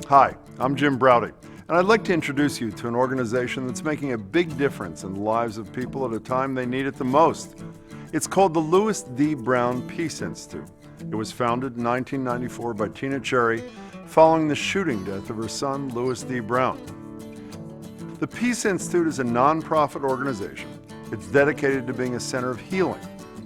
Hi, I'm Jim Browdy, and I'd like to introduce you to an organization that's making a big difference in the lives of people at a time they need it the most. It's called the Louis D. Brown Peace Institute. It was founded in 1994 by Tina Cherry following the shooting death of her son, Louis D. Brown. The Peace Institute is a nonprofit organization. It's dedicated to being a center of healing,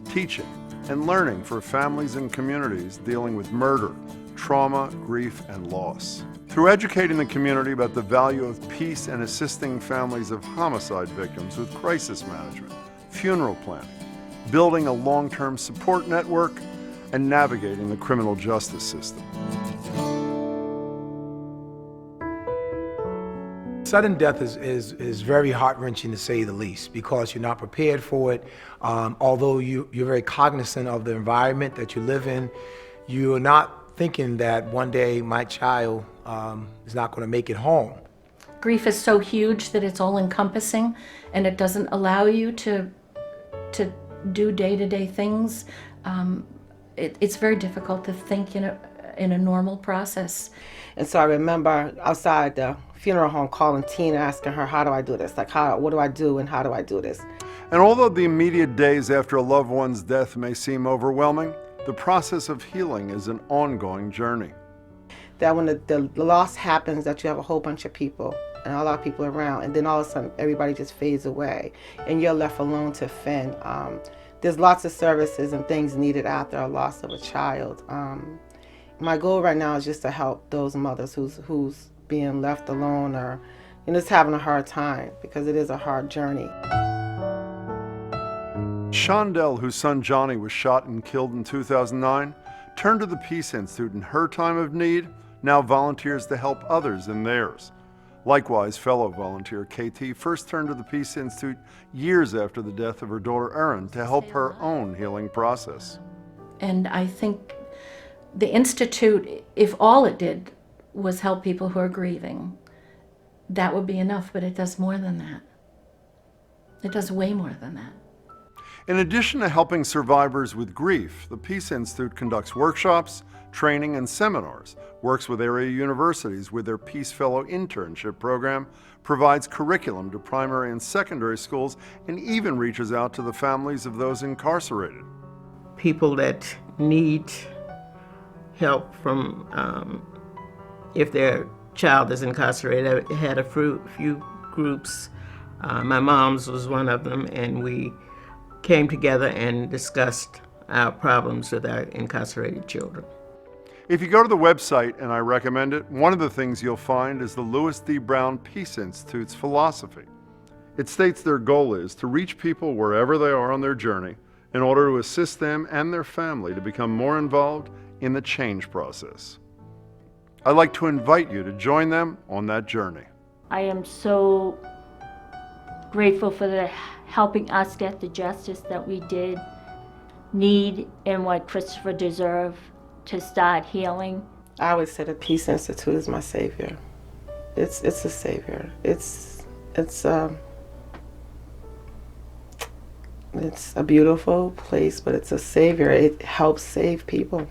teaching, and learning for families and communities dealing with murder, trauma, grief, and loss. Through educating the community about the value of peace and assisting families of homicide victims with crisis management, funeral planning, building a long-term support network, and navigating the criminal justice system. Sudden death is very heart-wrenching to say the least, because you're not prepared for it. Although you're very cognizant of the environment that you live in, you're not thinking that one day my child is not going to make it home. Grief is so huge that it's all-encompassing, and it doesn't allow you to do day-to-day things. It's very difficult to think in a normal process. And so I remember outside the funeral home calling Tina, asking her, how do I do this? Like, what do I do and how do I do this? And although the immediate days after a loved one's death may seem overwhelming, the process of healing is an ongoing journey. That when the loss happens, that you have a whole bunch of people and a lot of people around, and then all of a sudden everybody just fades away and you're left alone to fend. There's lots of services and things needed after a loss of a child. My goal right now is just to help those mothers who's being left alone or just having a hard time, because it is a hard journey. Shondell, whose son Johnny was shot and killed in 2009, turned to the Peace Institute in her time of need, now volunteers to help others in theirs. Likewise, fellow volunteer KT first turned to the Peace Institute years after the death of her daughter Erin to help her own healing process. And I think the Institute, if all it did was help people who are grieving, that would be enough, but it does more than that. It does way more than that. In addition to helping survivors with grief, the Peace Institute conducts workshops, training, and seminars, works with area universities with their Peace Fellow internship program, provides curriculum to primary and secondary schools, and even reaches out to the families of those incarcerated. People that need help from, if their child is incarcerated. I had a few groups. My mom's was one of them, and we came together and discussed our problems with our incarcerated children. If you go to the website, and I recommend it, one of the things you'll find is the Louis D. Brown Peace Institute's philosophy. It states their goal is to reach people wherever they are on their journey in order to assist them and their family to become more involved in the change process. I'd like to invite you to join them on that journey. I am so grateful for helping us get the justice that we did need and what Christopher deserved to start healing. I would say the Peace Institute is my savior. It's a savior. It's a beautiful place, but it's a savior. It helps save people,